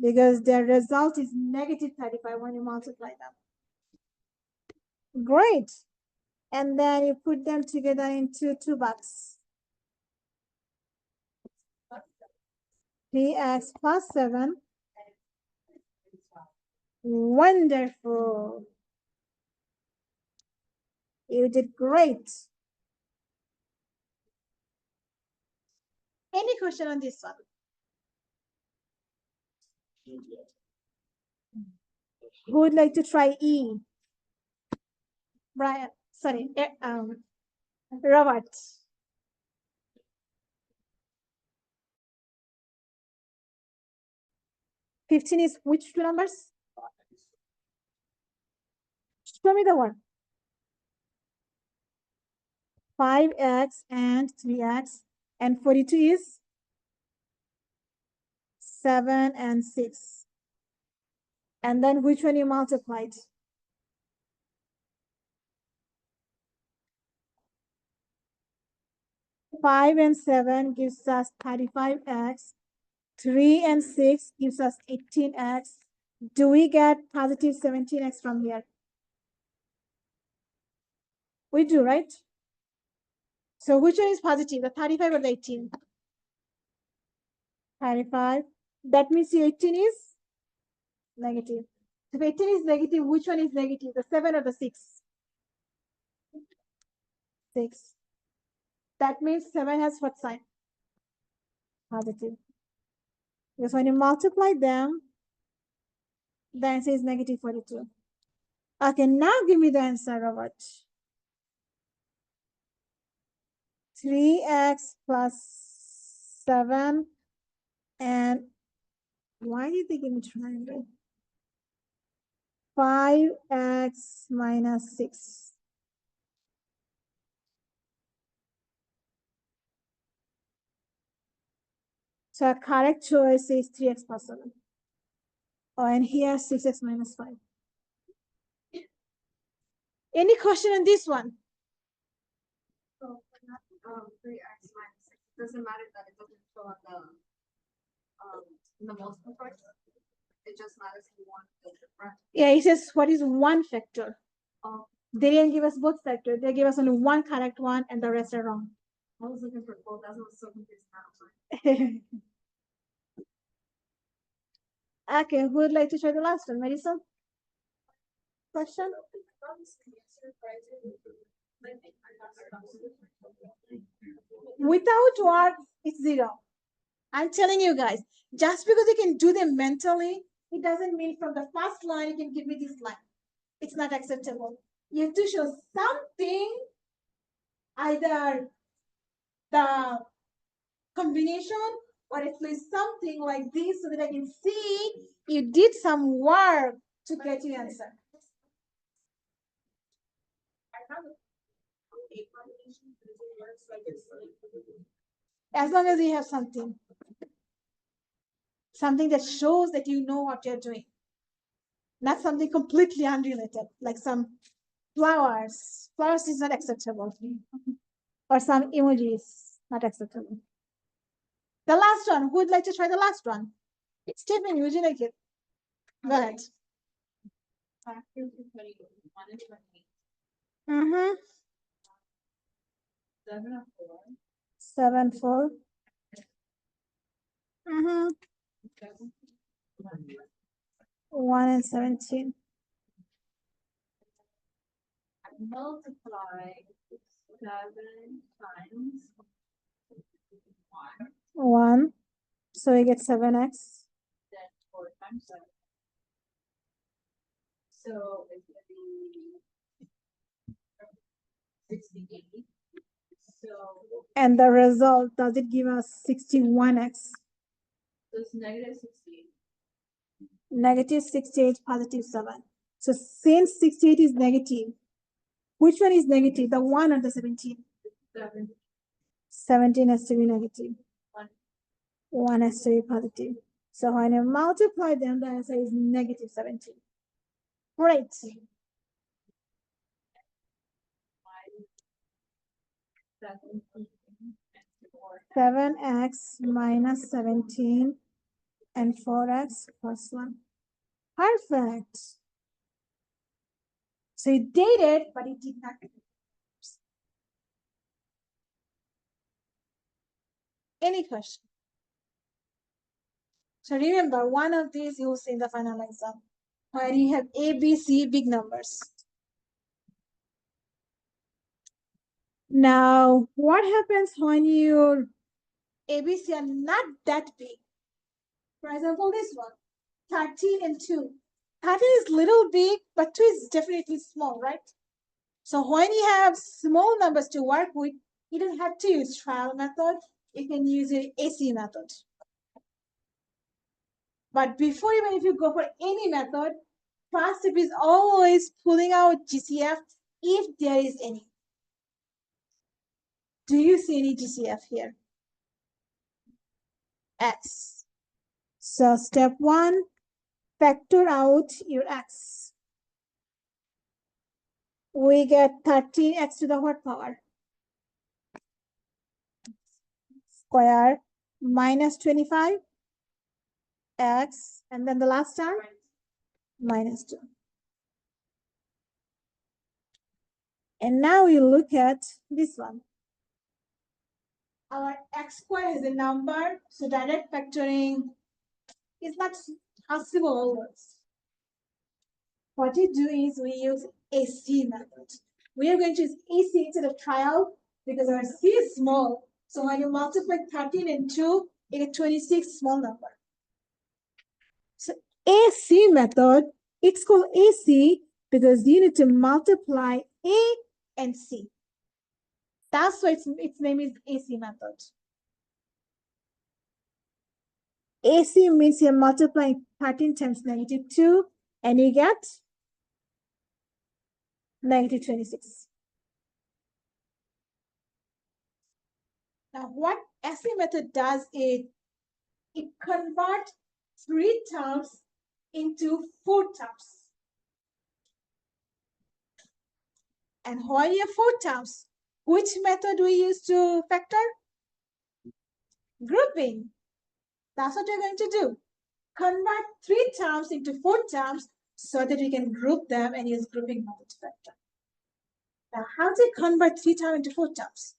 Because their result is negative 35 when you multiply them. Great. And then you put them together into 2 bucks. 3x plus 7. Wonderful. You did great. Any question on this one? Who would like to try E? Brian, sorry, Robert. $15 is which two numbers? Show me the one. 5x and 3x, and 42 is 7 and 6. And then which one you multiplied? 5 and 7 gives us 35x. 3 and 6 gives us 18x. Do we get positive 17x from here? We do, right? So which one is positive, the 35 or the 18? 35. That means the 18 is negative. If 18 is negative, which one is negative, the 7 or the 6? 6. That means 7 has what sign? Positive. Because when you multiply them, the answer is negative 42. Okay, now give me the answer, Robert. 3x plus 7 and why did they give me triangle? 5x minus 6. So a correct choice is 3x plus 7. Oh, and here 6x minus 5. Any question on this one? So, 3x minus 6. Doesn't matter that it doesn't show on in the multiple part. It just matters if you want the different. Yeah, it says what is one factor. Oh. They didn't give us both factors. They gave us only one correct one and the rest are wrong. I was looking for both. That's what so confused now. Okay, who would like to try the last one? Marisa? Question? Without work, it's 0. I'm telling you guys, just because you can do them mentally, it doesn't mean from the first line you can give me this line. It's not acceptable. You have to show something, either the combination or at least something like this so that I can see you did some work to get your answer. As long as you have something that shows that you know what you're doing, not something completely unrelated, like some flowers. Flowers is not acceptable, or some emojis, not acceptable. The last one, who would like to try the last one? Stephen, would you like it? Go ahead. Mm-hmm. 7, 4. Mm-hmm. 1 and 17. Multiply 7 times 1. So we get 7x. Then 4 times 7. So it's going to be 68. So. And the result, does it give us 61x? So it's negative 68. Negative 68, positive 7. So since 68 is negative, which one is negative, the 1 or the 17? 7. 17 has to be negative. 1 has to be positive. So when you multiply them, the answer is negative 17. Great. 7x minus 17 and 4x plus 1. Perfect. So you did it, but it did not. Any question? So remember, one of these you will see in the final exam, where you have A, B, C, big numbers. Now, what happens when your ABC are not that big? For example, this one, 13 and 2. 13 is little big, but 2 is definitely small, right? So when you have small numbers to work with, you don't have to use trial method. You can use your AC method. But before, even if you go for any method, first step is always pulling out GCF if there is any. Do you see any DTF here? X. So step 1, factor out your X. We get 13x to the what power? Square minus 25 x, and then the last term minus 2. And now we look at this one. Our x squared is a number, so direct factoring is not possible always. What we do is we use AC method. We are going to use AC instead of trial because our C is small. So when you multiply 13 and 2, you get 26 small number. So AC method, it's called AC because you need to multiply A and C. That's why its name is AC method. AC means you're multiplying 13 times -2 and you get -26. Now what AC method does is it converts 3 terms into 4 terms. And when you have 4 terms, which method we use to factor? Grouping. That's what you're going to do. Convert 3 terms into 4 terms so that we can group them and use grouping method to factor. Now, how do you convert 3 terms into 4 terms?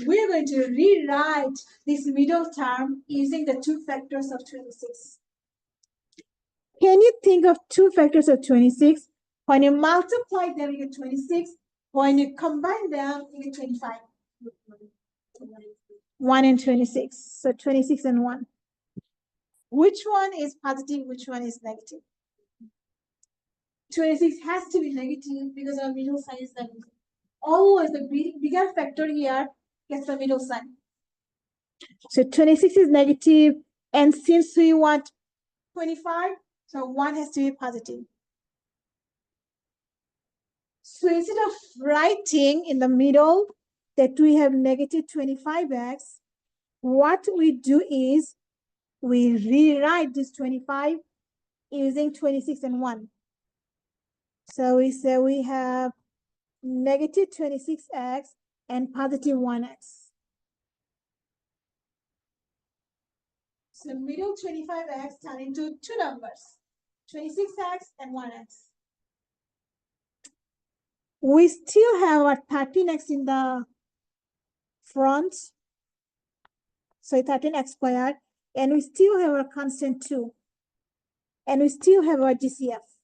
We're going to rewrite this middle term using the 2 factors of 26. Can you think of 2 factors of 26? When you multiply them, you get 26. When you combine them, you get 25. 1 and 26. So 26 and 1. Which one is positive? Which one is negative? 26 has to be negative because our middle sign is negative. Always the bigger factor here gets the middle sign. So 26 is negative, and since we want 25, so 1 has to be positive. So instead of writing in the middle that we have -25x, what we do is we rewrite this 25 using 26 and 1. So we say we have -26x and +1x. So middle 25x turn into 2 numbers, 26x and 1x. We still have our 13x in the front, so 13x squared, and we still have our constant 2, and we still have our GCF.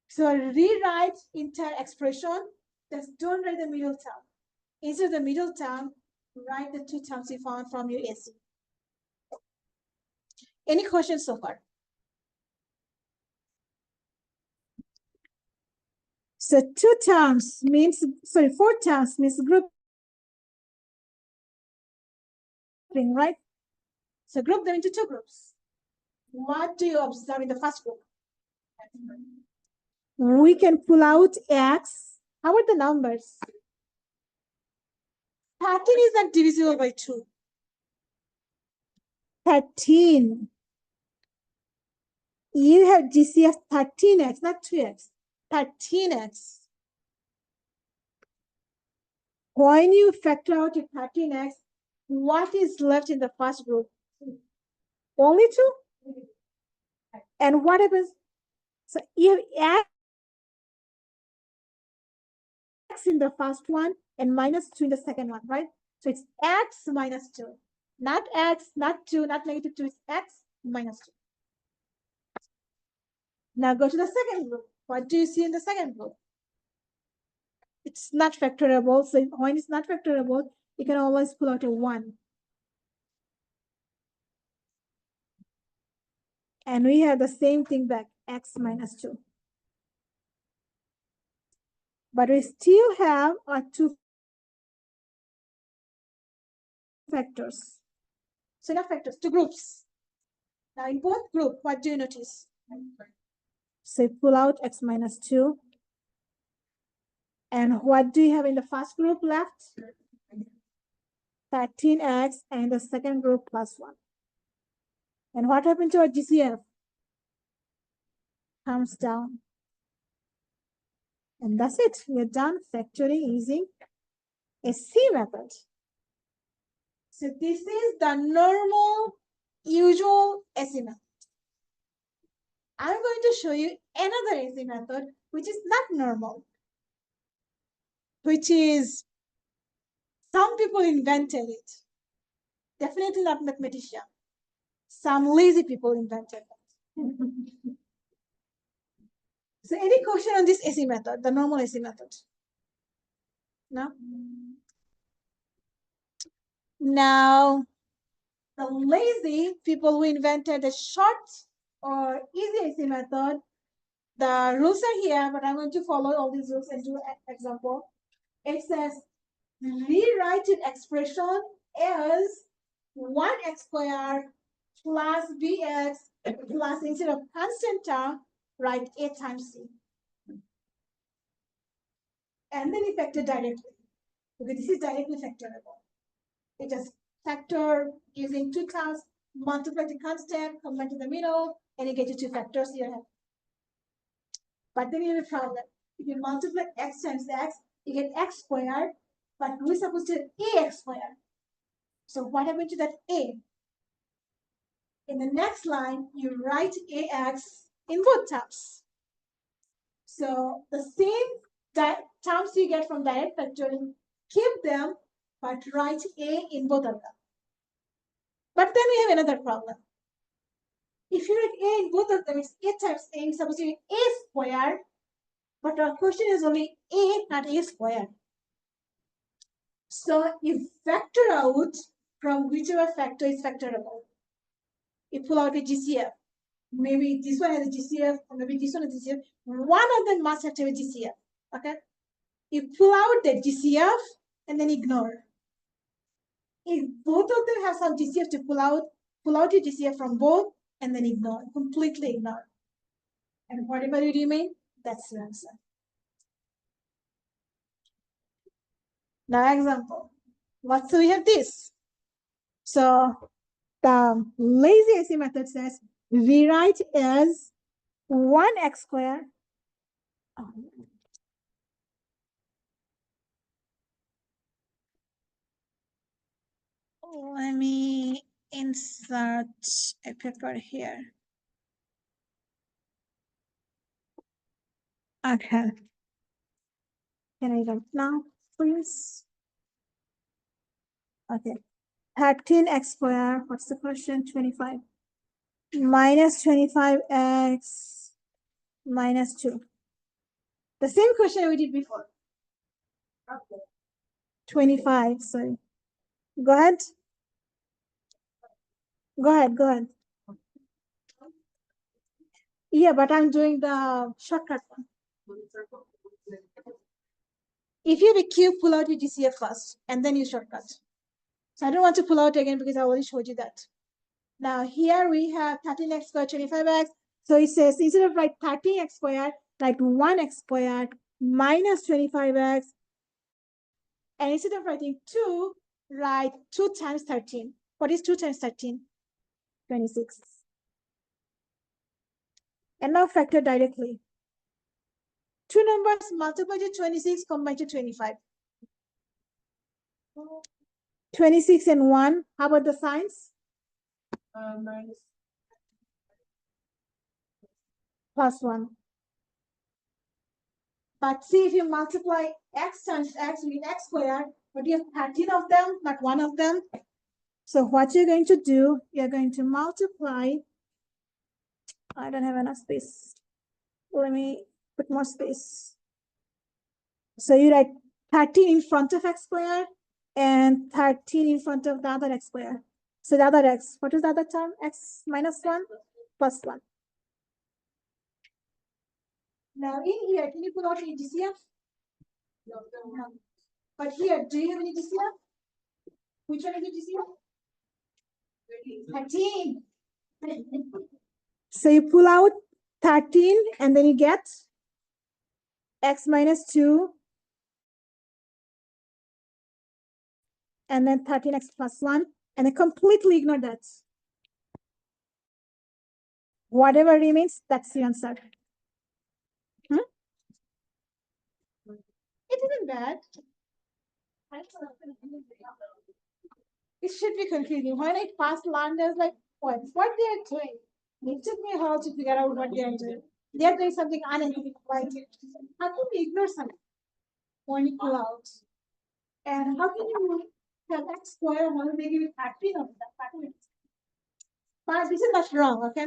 So rewrite entire expression, just don't write the middle term. Instead of the middle term, write the 2 terms you found from your AC. Any questions so far? So 4 terms means grouping, right? So group them into 2 groups. What do you observe in the first group? We can pull out x. How about the numbers? 13 is not divisible by 2. 13. You have GCF 13x, not 2x. 13x. When you factor out your 13x, what is left in the first group? Only 2? And what happens? So you have x in the first one and -2 in the second one, right? So it's x minus 2. Not x, not 2, not -2, it's x minus 2. Now go to the second group. What do you see in the second group? It's not factorable. So when it's not factorable, you can always pull out a 1. And we have the same thing back, x minus 2. But we still have our 2 factors. So not factors, 2 groups. Now in both groups, what do you notice? So pull out x minus 2 And what do you have in the first group left? 13x, and the second group plus 1. And what happened to our GCF? Comes down. And that's it. We're done factoring using a C method. So this is the normal, usual AC method. I'm going to show you another AC method, which is not normal, which is some people invented it. Definitely not mathematician. Some lazy people invented it. So any question on this AC method, the normal AC method? No? Now, the lazy people who invented the short or easy AC method, the rules are here, but I'm going to follow all these rules and do an example. It says, rewrite an expression as 1x squared plus bx plus, instead of constant term, write a times c. And then you factor directly, because this is directly factorable. You just factor using 2 terms, multiply the constant, combine to the middle, and you get your 2 factors here. But then you have a problem. If you multiply x times x, you get x squared, but we're supposed to ax squared. So what happened to that a? In the next line, you write ax in both terms. So the same terms you get from direct factoring, keep them, but write a in both of them. But then we have another problem. If you write a in both of them, it's a times a, it's supposed to be a squared, but our question is only a, not a squared. So you factor out from whichever factor is factorable. You pull out a GCF. Maybe this one has a GCF, or maybe this one has a GCF. One of them must have a GCF. Okay? You pull out the GCF and then ignore. If both of them have some GCF to pull out your GCF from both and then ignore, completely ignore. And whatever you remain, that's the answer. Now example. So we have this. So the lazy AC method says rewrite as 1x squared. Let me insert a paper here. Okay. Can I write now, please? Okay. 13x squared. What's the question? 25. Minus 25x minus 2. The same question we did before. Okay. 25, sorry. Go ahead. Go ahead. Yeah, but I'm doing the shortcut one. If you have a cube, pull out your GCF first, and then you shortcut. So I don't want to pull out again because I already showed you that. Now here we have 13x squared, 25x. So it says instead of write 13x squared, write 1x squared minus 25x. And instead of writing 2, write 2 times 13. What is 2 times 13? 26. And now factor directly. 2 numbers multiply to 26, combine to 25. 26 and 1. How about the signs? Minus. Plus 1. But see, if you multiply x times x with x squared, but you have 13 of them, not one of them. So what you're going to do, you're going to multiply. I don't have enough space. Let me put more space. So you write 13 in front of x squared and 13 in front of the other x squared. So the other x, what is the other term? X minus 1 plus 1. Now in here, can you pull out any GCF? No. But here, do you have any GCF? Which one is the GCF? 13. So you pull out 13 and then you get x minus 2 and then 13x plus 1, and then completely ignore that. Whatever remains, that's the answer. It isn't bad. It should be confusing. When I first learned, I was like, what they are doing? It took me a while to figure out what they are doing. They are doing something unethical, like how can we ignore something when you pull out? And how can you have x square when they give you factoring of that factoring? But this is not wrong, okay?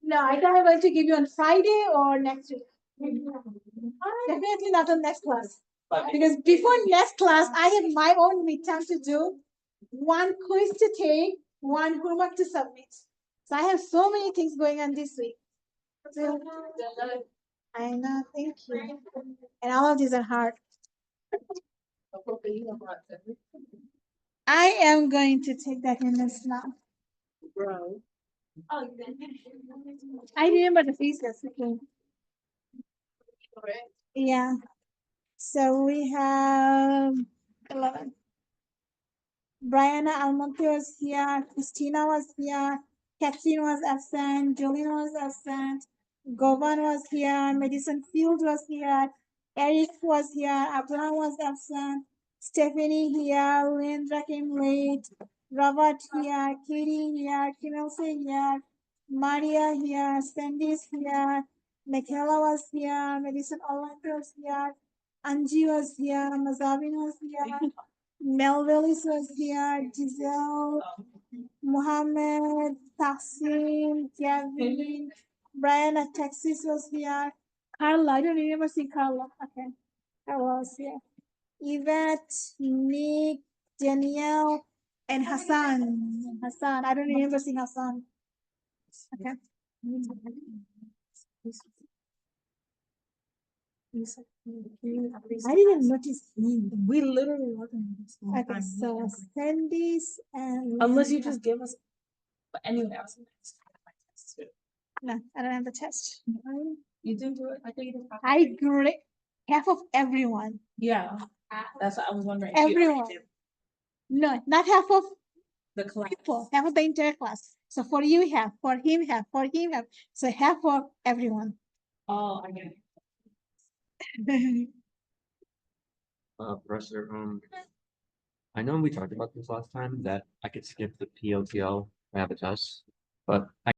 No, I thought I'm going to give you on Friday or next week. Definitely not on next class. Because before next class, I have my own midterm to do, one quiz to take, one homework to submit. So I have so many things going on this week. So, I know, thank you. And all of these are hard. I am going to take that in this now. Bro. I remember the faces. Okay. Yeah. So we have 11. Brianna Almonte was here. Christina was here. Catherine was absent. Jolene was absent. Govan was here. Madison Field was here. Eric was here. Abraham was absent. Stephanie here. Lindra came late. Robert here. Katie here. Kimelse here. Maria here. Sandy's here. Michaela was here. Madison Orlando was here. Angie was here. Mazavin was here. Mel Willis was here. Giselle, Mohammed, Tassim, Kevin, Brian at Texas was here. Carla, I don't remember seeing Carla. Okay, I was here. Yvette, Nick, Danielle, and Hassan. Hassan, I don't remember seeing Hassan. Okay. I didn't notice him. We literally wasn't. Okay, so Sandy's and Unless you just give us. But anyway, I was no, I don't have the test. You didn't do it. I think you did. I grade half of everyone. Yeah, that's what I was wondering. Everyone. No, not half of The class. people, half of the entire class. So for you half, for him half, for him half. So half for everyone. Oh, I get it. Professor, I know we talked about this last time, that I could skip the POTL. I have a test, but I